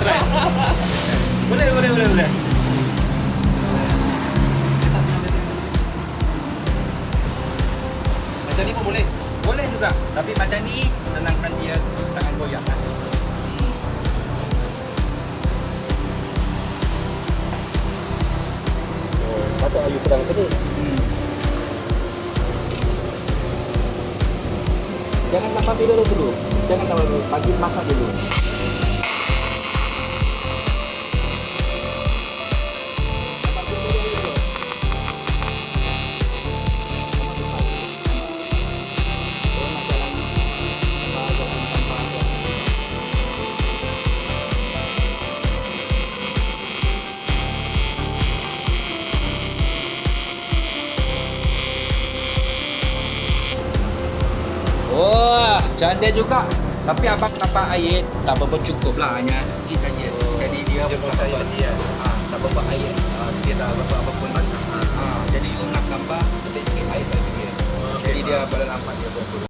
try. Boleh. Macam ni pun boleh. Boleh juga. Tapi macam ni senangkan dia tangan goyang. Patut ayu pedang tadi. Jangan tambah dulu. Jangan tambah dulu. Bagi masak dulu. Oh, cantik juga. Tapi abang tambah air tak berapa cukup lah, hanya sikit saja. Jadi dia bukan air lagi ya. tak berapa air. Dia tak berapa pun. Jadi you nak tambah lebih sikit air bagi dia. Jadi dia pada nampak